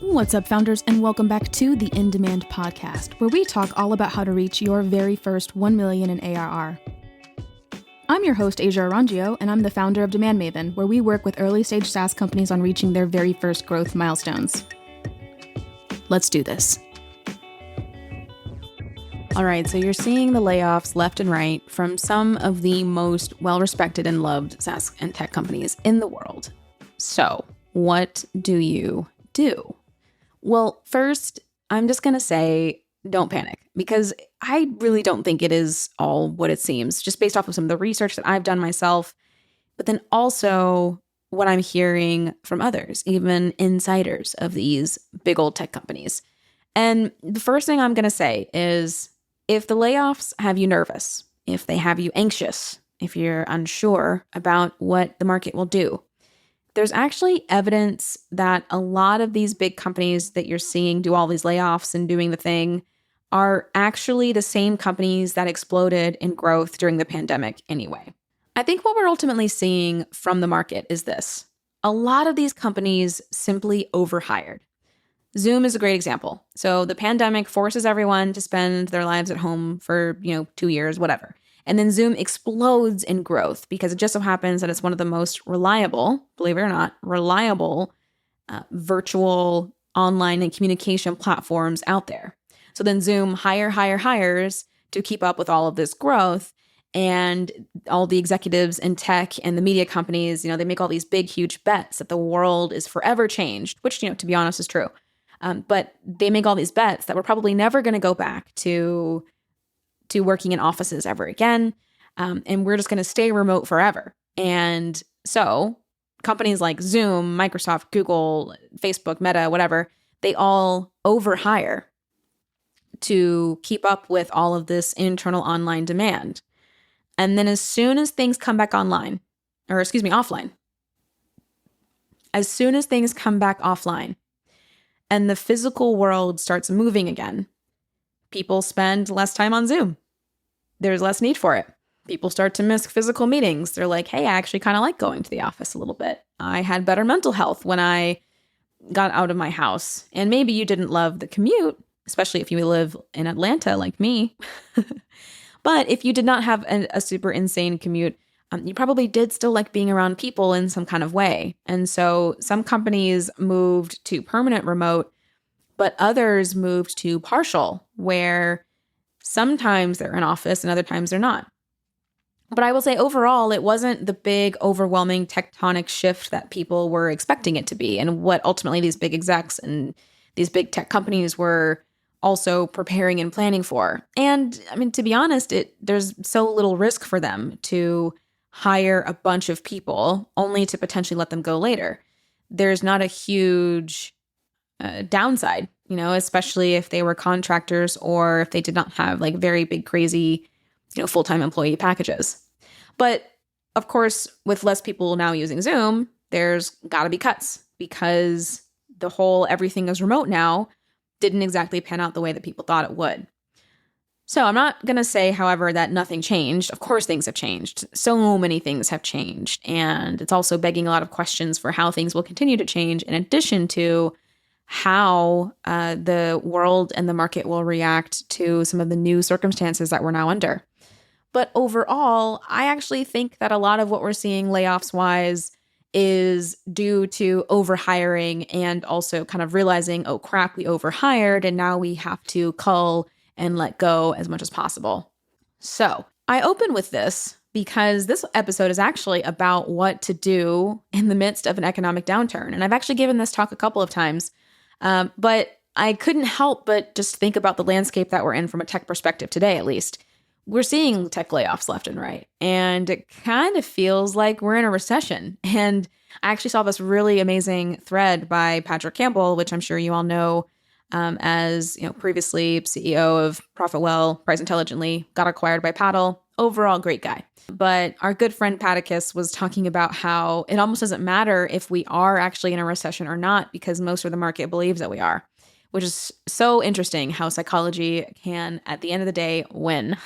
What's up, founders, and welcome back to the In Demand podcast, where we talk all about how to reach your very first 1 million in ARR. I'm your host, Orangio, and I'm the founder of DemandMaven, where we work with early-stage SaaS companies on reaching their very first growth milestones. Let's do this. All right, so you're seeing the layoffs left and right from some of the most well-respected and loved SaaS and tech companies in the world. So, what do you do? Well, first, I'm just going to say don't panic, because I really don't think it is all what it seems, just based off of some of the research that I've done myself, but then also what I'm hearing from others, even insiders of these big old tech companies. And the first thing I'm going to say is, if the layoffs have you nervous, if they have you anxious, if you're unsure about what the market will do, there's actually evidence that a lot of these big companies that you're seeing do all these layoffs and doing the thing are actually the same companies that exploded in growth during the pandemic anyway. I think what we're ultimately seeing from the market is this. A lot of these companies simply overhired. Zoom is a great example. So the pandemic forces everyone to spend their lives at home for, 2 years, whatever. And then Zoom explodes in growth because it just so happens that it's one of the most reliable, believe it or not, reliable virtual online and communication platforms out there. So then Zoom hires to keep up with all of this growth. And all the executives in tech and the media companies, they make all these big, huge bets that the world is forever changed, which, to be honest, is true. But they make all these bets that we're probably never going to go back to working in offices ever again. And we're just going to stay remote forever. And so companies like Zoom, Microsoft, Google, Facebook, Meta, whatever, they all overhire to keep up with all of this internal online demand. And then as soon as things come back offline, as soon as things come back offline, and the physical world starts moving again, people spend less time on Zoom. There's less need for it. People start to miss physical meetings. They're like, hey, I actually kind of like going to the office a little bit. I had better mental health when I got out of my house. And maybe you didn't love the commute, especially if you live in Atlanta like me. But if you did not have a super insane commute, you probably did still like being around people in some kind of way. And so some companies moved to permanent remote, but others moved to partial, where sometimes they're in office and other times they're not. But I will say overall, it wasn't the big, overwhelming tectonic shift that people were expecting it to be, and what ultimately these big execs and these big tech companies were also preparing and planning for. And I mean, to be honest, there's so little risk for them to hire a bunch of people only to potentially let them go later. There's not a huge downside, especially if they were contractors or if they did not have like very big, crazy, full-time employee packages. But of course, with less people now using Zoom, there's got to be cuts, because the whole everything is remote now didn't exactly pan out the way that people thought it would. So I'm not going to say, however, that nothing changed. Of course, things have changed. So many things have changed. And it's also begging a lot of questions for how things will continue to change, in addition to how the world and the market will react to some of the new circumstances that we're now under. But overall, I actually think that a lot of what we're seeing layoffs-wise is due to overhiring, and also kind of realizing, oh crap, we overhired and now we have to cull and let go as much as possible. So I open with this because this episode is actually about what to do in the midst of an economic downturn. And I've actually given this talk a couple of times, but I couldn't help but just think about the landscape that we're in from a tech perspective today, at least. We're seeing tech layoffs left and right, and it kind of feels like we're in a recession. And I actually saw this really amazing thread by Patrick Campbell, which I'm sure you all know, as previously CEO of ProfitWell, Price Intelligently, got acquired by Paddle. Overall, great guy. But our good friend Paticus was talking about how it almost doesn't matter if we are actually in a recession or not, because most of the market believes that we are, which is so interesting how psychology can, at the end of the day, win.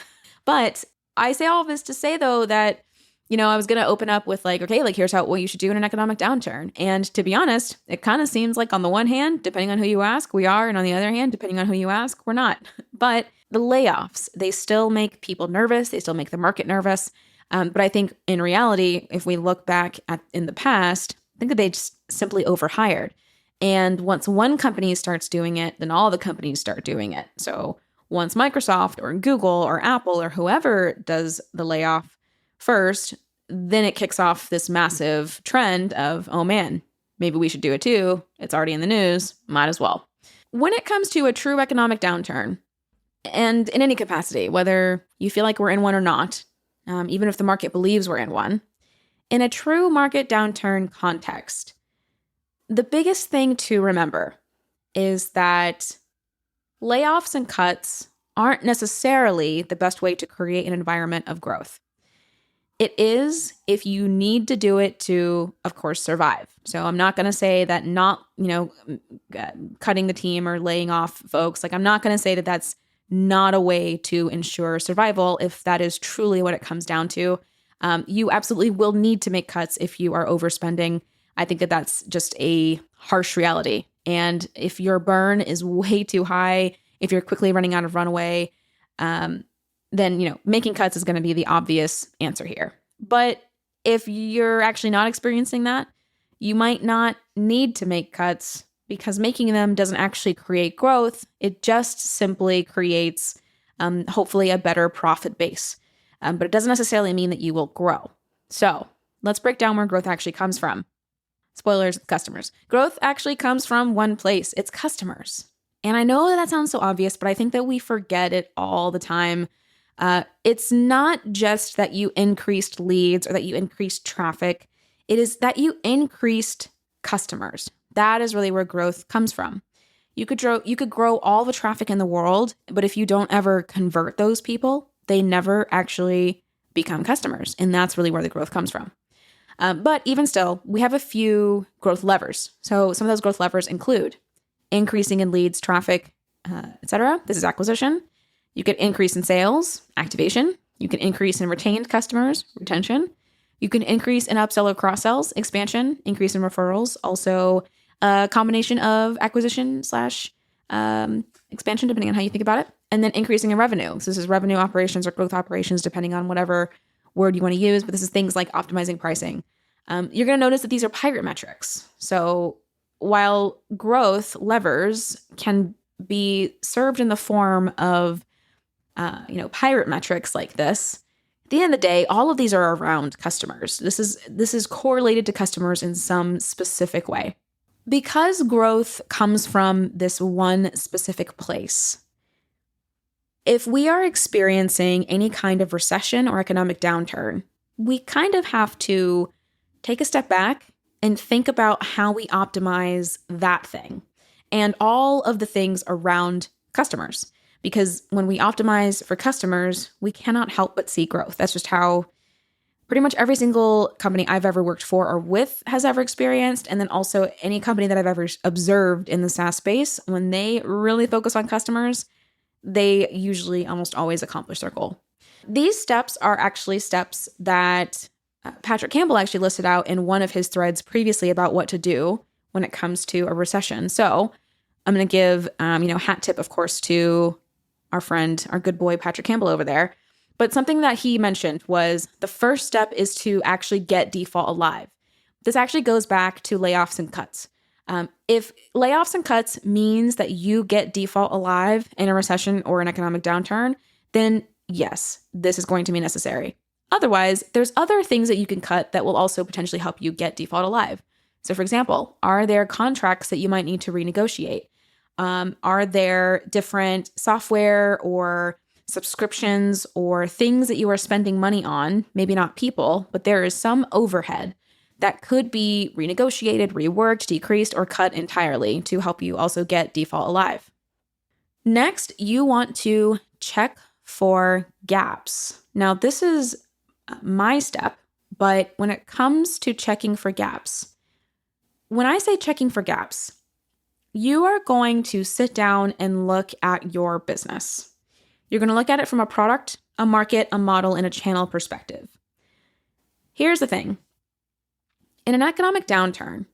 But I say all of this to say, though, that I was going to open up with like, okay, like here's what you should do in an economic downturn. And to be honest, it kind of seems like on the one hand, depending on who you ask, we are. And on the other hand, depending on who you ask, we're not. But the layoffs, they still make people nervous. They still make the market nervous. But I think in reality, if we look back in the past, I think that they just simply overhired. And once one company starts doing it, then all the companies start doing it. So once Microsoft or Google or Apple or whoever does the layoff first, then it kicks off this massive trend of, oh man, maybe we should do it too. It's already in the news. Might as well. When it comes to a true economic downturn, and in any capacity, whether you feel like we're in one or not, even if the market believes we're in one, in a true market downturn context, the biggest thing to remember is that layoffs and cuts aren't necessarily the best way to create an environment of growth. It is if you need to do it to, of course, survive. So I'm not going to say that not, cutting the team or laying off folks. Like, I'm not going to say that that's not a way to ensure survival if that is truly what it comes down to. You absolutely will need to make cuts if you are overspending. I think that that's just a harsh reality. And if your burn is way too high, if you're quickly running out of runway, then, making cuts is going to be the obvious answer here. But if you're actually not experiencing that, you might not need to make cuts because making them doesn't actually create growth. It just simply creates, hopefully, a better profit base. But it doesn't necessarily mean that you will grow. So let's break down where growth actually comes from. Spoilers, customers. Growth actually comes from one place. It's customers. And I know that sounds so obvious, but I think that we forget it all the time. It's not just that you increased leads or that you increased traffic. It is that you increased customers. That is really where growth comes from. You could grow all the traffic in the world, but if you don't ever convert those people, they never actually become customers. And that's really where the growth comes from. But even still, we have a few growth levers. So some of those growth levers include increasing in leads, traffic, etc. This is acquisition. You could increase in sales, activation. You can increase in retained customers, retention. You can increase in upsell or cross-sells, expansion, increase in referrals. Also, a combination of acquisition / expansion, depending on how you think about it. And then increasing in revenue. So this is revenue operations or growth operations, depending on whatever word you want to use. But this is things like optimizing pricing. You're going to notice that these are pirate metrics. So while growth levers can be served in the form of pirate metrics like this, at the end of the day, all of these are around customers. This is correlated to customers in some specific way. Because growth comes from this one specific place, if we are experiencing any kind of recession or economic downturn, we kind of have to take a step back and think about how we optimize that thing and all of the things around customers. Because when we optimize for customers, we cannot help but see growth. That's just how pretty much every single company I've ever worked for or with has ever experienced. And then also any company that I've ever observed in the SaaS space, when they really focus on customers, they usually almost always accomplish their goal. These steps are actually steps that Patrick Campbell actually listed out in one of his threads previously about what to do when it comes to a recession. So I'm going to give, hat tip, of course, to our friend, our good boy, Patrick Campbell over there. But something that he mentioned was the first step is to actually get default alive. This actually goes back to layoffs and cuts. If layoffs and cuts means that you get default alive in a recession or an economic downturn, then yes, this is going to be necessary. Otherwise, there's other things that you can cut that will also potentially help you get default alive. So for example, are there contracts that you might need to renegotiate? Are there different software or subscriptions or things that you are spending money on? Maybe not people, but there is some overhead that could be renegotiated, reworked, decreased, or cut entirely to help you also get default alive. Next, you want to check for gaps. Now, this is my step, but when it comes to checking for gaps, when I say checking for gaps, you are going to sit down and look at your business. You're going to look at it from a product, a market, a model, and a channel perspective. Here's the thing. In an economic downturn,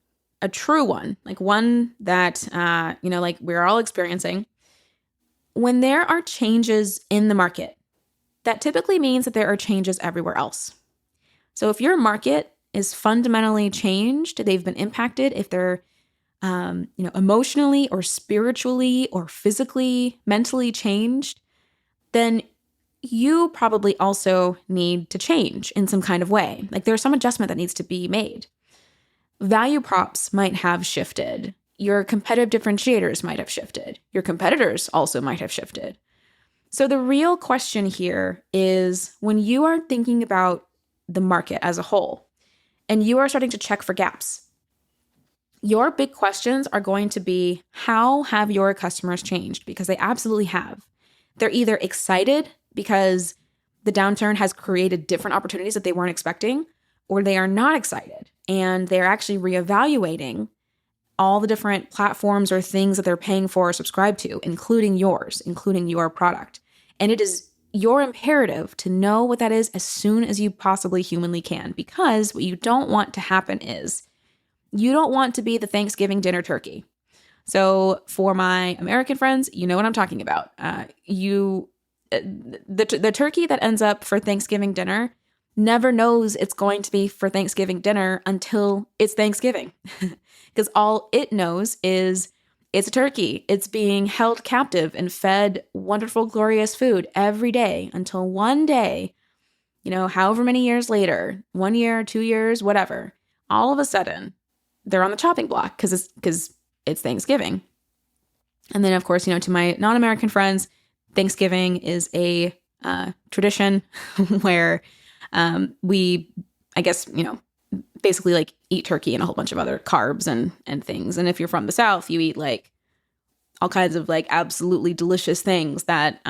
a true one, like one that, like we're all experiencing, when there are changes in the market, that typically means that there are changes everywhere else. So if your market is fundamentally changed, they've been impacted, if they're emotionally or spiritually or physically, mentally changed, then you probably also need to change in some kind of way. Like there's some adjustment that needs to be made. Value props might have shifted. Your competitive differentiators might have shifted. Your competitors also might have shifted. So the real question here is when you are thinking about the market as a whole and you are starting to check for gaps, your big questions are going to be, how have your customers changed? Because they absolutely have. They're either excited because the downturn has created different opportunities that they weren't expecting, or they are not excited and they're actually reevaluating all the different platforms or things that they're paying for or subscribe to, including yours, including your product. And it is your imperative to know what that is as soon as you possibly humanly can, because what you don't want to happen is you don't want to be the Thanksgiving dinner turkey. So for my American friends, you know what I'm talking about. The turkey that ends up for Thanksgiving dinner never knows it's going to be for Thanksgiving dinner until it's Thanksgiving. Because all it knows is it's a turkey. It's being held captive and fed wonderful, glorious food every day until one day, however many years later, 1 year, 2 years, whatever, all of a sudden they're on the chopping block because it's Thanksgiving. And then, of course, to my non-American friends, Thanksgiving is a tradition where we, I guess, basically like eat turkey and a whole bunch of other carbs and things. And if you're from the South, you eat like all kinds of like absolutely delicious things that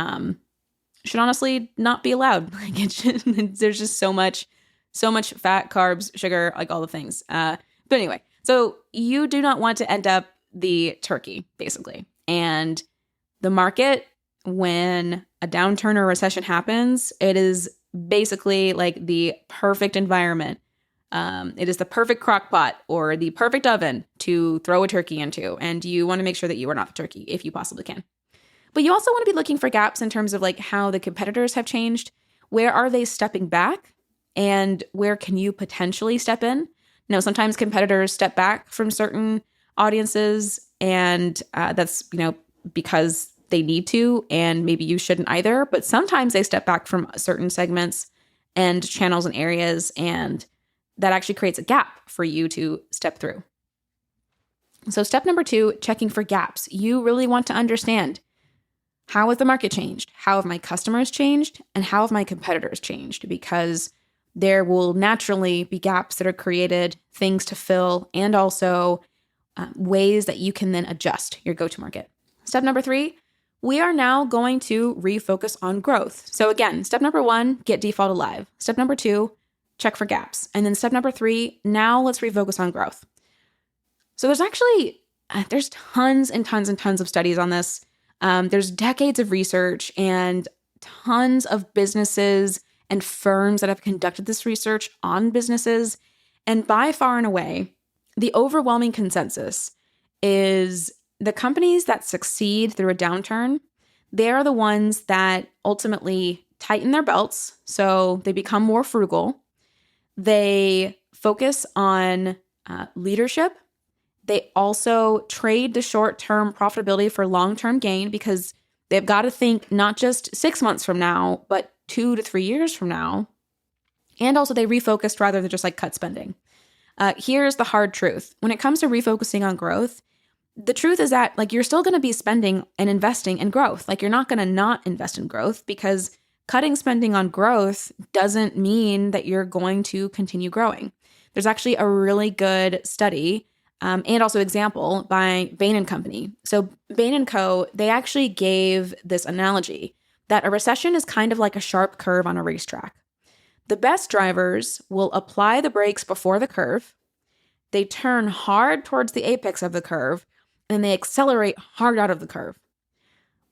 should honestly not be allowed. Like there's just so much fat, carbs, sugar, like all the things. But anyway, so you do not want to end up the turkey, basically. And the market, when a downturn or recession happens, it is basically like the perfect environment. It is the perfect crock pot or the perfect oven to throw a turkey into. And you want to make sure that you are not the turkey if you possibly can. But you also want to be looking for gaps in terms of like how the competitors have changed. Where are they stepping back? And where can you potentially step in? Sometimes competitors step back from certain audiences, and that's, because they need to, and maybe you shouldn't either. But sometimes they step back from certain segments and channels and areas, and that actually creates a gap for you to step through. So step number 2, checking for gaps. You really want to understand, how has the market changed? How have my customers changed? And how have my competitors changed? Because there will naturally be gaps that are created, things to fill, and also ways that you can then adjust your go-to-market. Step number 3, we are now going to refocus on growth. So again, step number 1, get default alive. Step number 2, check for gaps. And then step number 3, now let's refocus on growth. So there's tons and tons and tons of studies on this. There's decades of research and tons of businesses and firms that have conducted this research on businesses. And by far and away, the overwhelming consensus is the companies that succeed through a downturn, they are the ones that ultimately tighten their belts. So they become more frugal. They focus on leadership. They also trade the short-term profitability for long-term gain, because they've got to think not just 6 months from now, but 2 to 3 years from now. And also they refocused rather than just like cut spending. Here's the hard truth. When it comes to refocusing on growth, the truth is that like you're still going to be spending and investing in growth. Like you're not going to not invest in growth, because cutting spending on growth doesn't mean that you're going to continue growing. There's actually a really good study and also example by Bain & Company. So Bain & Co., they actually gave this analogy that a recession is kind of like a sharp curve on a racetrack. The best drivers will apply the brakes before the curve. They turn hard towards the apex of the curve, and they accelerate hard out of the curve.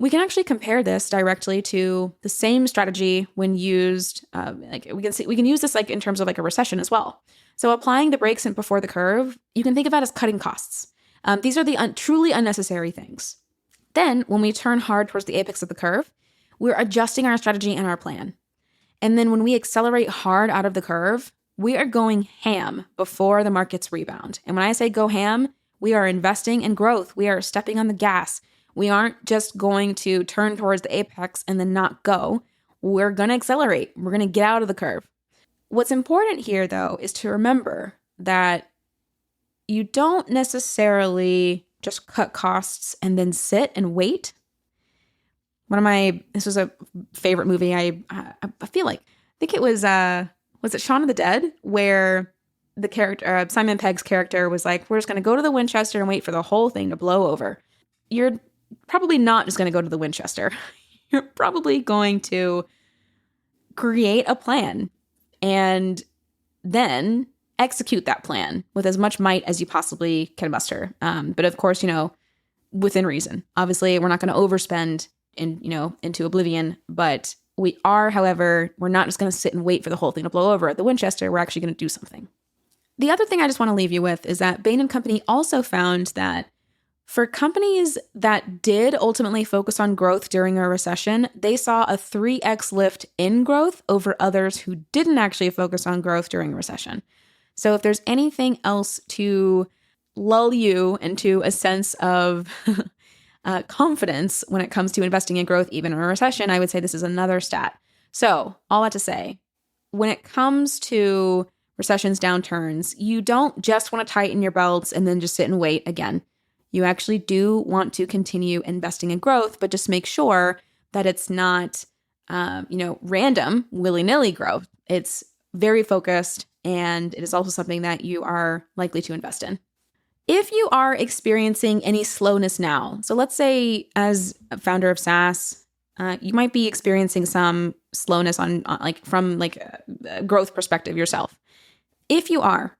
We can actually compare this directly to the same strategy when used. We can use this like in terms of like a recession as well. So applying the brakes before the curve, you can think of that as cutting costs. These are the truly unnecessary things. Then when we turn hard towards the apex of the curve, we're adjusting our strategy and our plan. And then when we accelerate hard out of the curve, we are going ham before the markets rebound. And when I say go ham, we are investing in growth. We are stepping on the gas. We aren't just going to turn towards the apex and then not go. We're going to accelerate. We're going to get out of the curve. What's important here, though, is to remember that you don't necessarily just cut costs and then sit and wait. This was a favorite movie. I think it was it Shaun of the Dead, where the character, Simon Pegg's character was like, we're just going to go to the Winchester and wait for the whole thing to blow over. You're probably not just going to go to the Winchester. You're probably going to create a plan and then execute that plan with as much might as you possibly can muster. But of course, within reason. Obviously, we're not going to overspend into oblivion, but we are, however, we're not just going to sit and wait for the whole thing to blow over at the Winchester. We're actually going to do something. The other thing I just want to leave you with is that Bain & Company also found that for companies that did ultimately focus on growth during a recession, they saw a 3x lift in growth over others who didn't actually focus on growth during a recession. So if there's anything else to lull you into a sense of confidence when it comes to investing in growth, even in a recession, I would say this is another stat. So all that to say, when it comes to recessions, downturns, you don't just want to tighten your belts and then just sit and wait again. You actually do want to continue investing in growth, but just make sure that it's not, random, willy-nilly growth. It's very focused, and it is also something that you are likely to invest in. If you are experiencing any slowness now, so let's say as a founder of SaaS, you might be experiencing some slowness from a growth perspective yourself. If you are,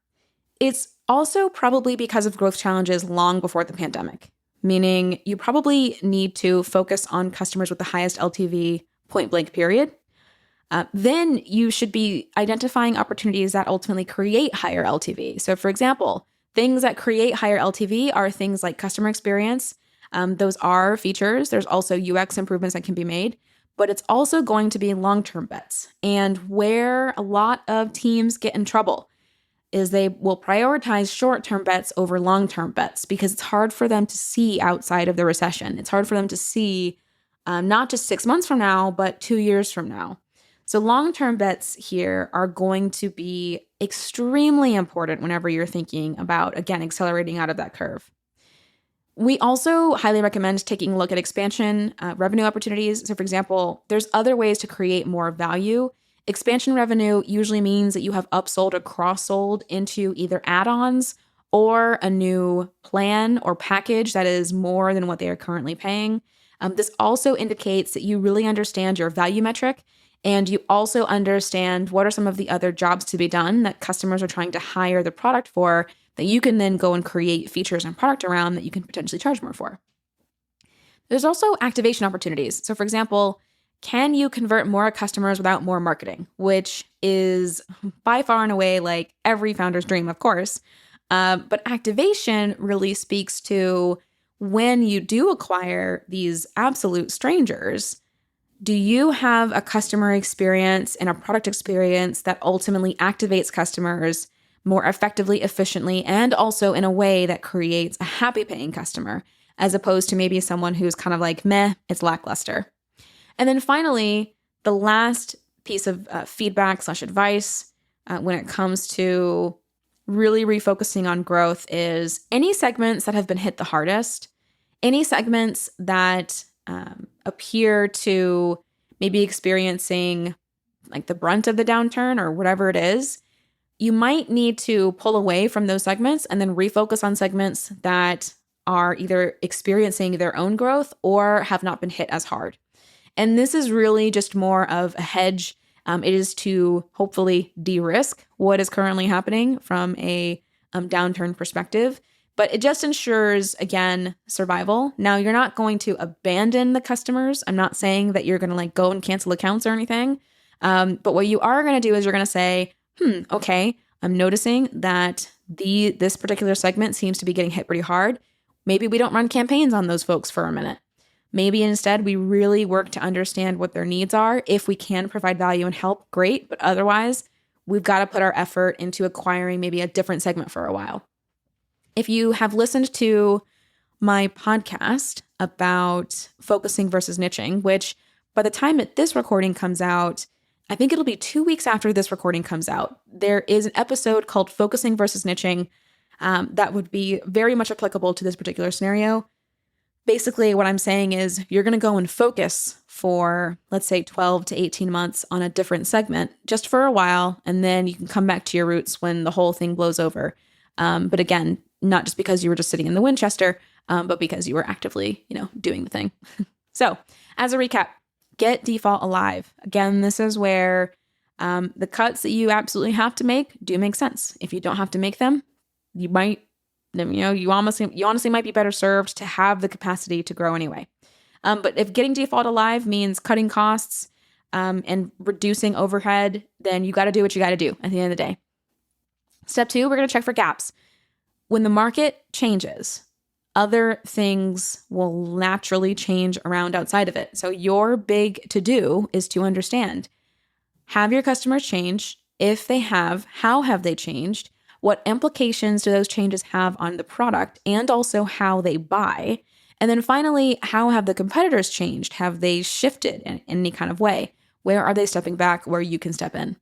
it's also probably because of growth challenges long before the pandemic, meaning you probably need to focus on customers with the highest LTV point blank period. Then you should be identifying opportunities that ultimately create higher LTV. So for example, things that create higher LTV are things like customer experience. Those are features. There's also UX improvements that can be made, but it's also going to be long-term bets. And where a lot of teams get in trouble is they will prioritize short-term bets over long-term bets because it's hard for them to see outside of the recession. It's hard for them to see not just 6 months from now, but 2 years from now. So long-term bets here are going to be extremely important whenever you're thinking about, again, accelerating out of that curve. We also highly recommend taking a look at expansion revenue opportunities. So for example, there's other ways to create more value. Expansion revenue usually means that you have upsold or cross-sold into either add-ons or a new plan or package that is more than what they are currently paying. This also indicates that you really understand your value metric, and you also understand what are some of the other jobs to be done that customers are trying to hire the product for that you can then go and create features and product around that you can potentially charge more for. There's also activation opportunities. So for example, can you convert more customers without more marketing, which is by far and away like every founder's dream, of course. But activation really speaks to when you do acquire these absolute strangers, do you have a customer experience and a product experience that ultimately activates customers more effectively, efficiently, and also in a way that creates a happy paying customer, as opposed to maybe someone who's kind of like, meh, it's lackluster. And then finally, the last piece of feedback/advice when it comes to really refocusing on growth is any segments that have been hit the hardest, any segments that appear to maybe experiencing like the brunt of the downturn or whatever it is, you might need to pull away from those segments and then refocus on segments that are either experiencing their own growth or have not been hit as hard. And this is really just more of a hedge. It is to hopefully de-risk what is currently happening from a downturn perspective, But it just ensures, again, survival. Now, you're not going to abandon the customers. I'm not saying that you're going to like go and cancel accounts or anything. But what you are going to do is you're going to say, okay, I'm noticing that this particular segment seems to be getting hit pretty hard. Maybe we don't run campaigns on those folks for a minute. Maybe instead we really work to understand what their needs are. If we can provide value and help, great. But otherwise, we've got to put our effort into acquiring maybe a different segment for a while. If you have listened to my podcast about focusing versus niching, which by the time that this recording comes out, I think it'll be 2 weeks after this recording comes out, there is an episode called Focusing versus Niching that would be very much applicable to this particular scenario. Basically, what I'm saying is you're going to go and focus for, let's say, 12 to 18 months on a different segment just for a while, and then you can come back to your roots when the whole thing blows over. But again, not just because you were just sitting in the Winchester, but because you were actively, doing the thing. So as a recap, get default alive. Again, this is where the cuts that you absolutely have to make do make sense. If you don't have to make them, you might, you honestly might be better served to have the capacity to grow anyway. But if getting default alive means cutting costs and reducing overhead, then you got to do what you got to do at the end of the day. Step 2, we're going to check for gaps. When the market changes, other things will naturally change around outside of it. So your big to-do is to understand, have your customers change? If they have, how have they changed? What implications do those changes have on the product and also how they buy? And then finally, how have the competitors changed? Have they shifted in any kind of way? Where are they stepping back where you can step in?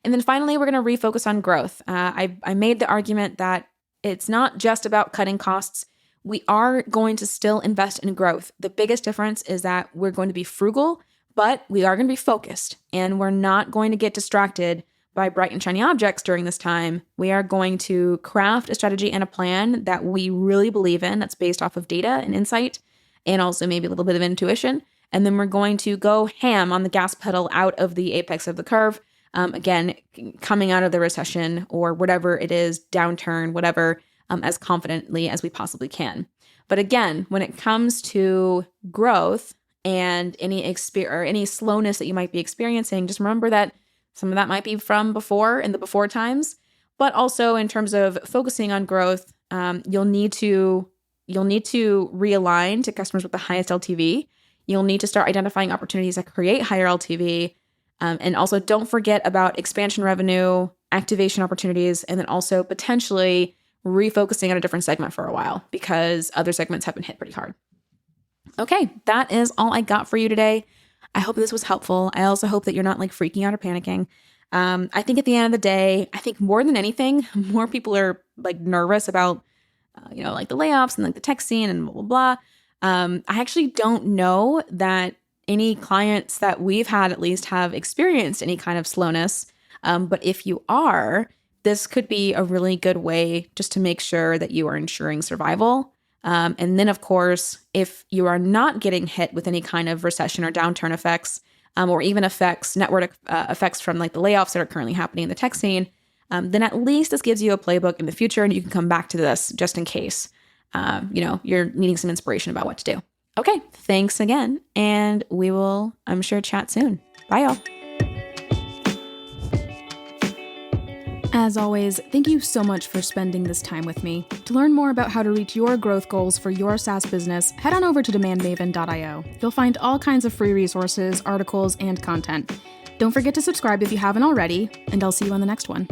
And then finally, we're going to refocus on growth. I made the argument that it's not just about cutting costs. We are going to still invest in growth. The biggest difference is that we're going to be frugal, but we are going to be focused, and we're not going to get distracted by bright and shiny objects during this time. We are going to craft a strategy and a plan that we really believe in, that's based off of data and insight, and also maybe a little bit of intuition. And then we're going to go ham on the gas pedal out of the apex of the curve. Again, coming out of the recession or whatever it is, downturn, whatever, as confidently as we possibly can. But again, when it comes to growth and any slowness that you might be experiencing, just remember that some of that might be from before, in the before times, but also in terms of focusing on growth, you'll need to realign to customers with the highest LTV. You'll need to start identifying opportunities that create higher LTV. And also don't forget about expansion revenue, activation opportunities, and then also potentially refocusing on a different segment for a while because other segments have been hit pretty hard. Okay, that is all I got for you today. I hope this was helpful. I also hope that you're not like freaking out or panicking. I think at the end of the day, I think more than anything, more people are like nervous about, like the layoffs and like the tech scene and blah, blah, blah. I actually don't know that any clients that we've had at least have experienced any kind of slowness. But if you are, this could be a really good way just to make sure that you are ensuring survival. And then, of course, if you are not getting hit with any kind of recession or downturn effects, or even network effects from like the layoffs that are currently happening in the tech scene, then at least this gives you a playbook in the future and you can come back to this just in case, you're needing some inspiration about what to do. Okay, thanks again, and we will, I'm sure, chat soon. Bye, y'all. As always, thank you so much for spending this time with me. To learn more about how to reach your growth goals for your SaaS business, head on over to DemandMaven.io. You'll find all kinds of free resources, articles, and content. Don't forget to subscribe if you haven't already, and I'll see you on the next one.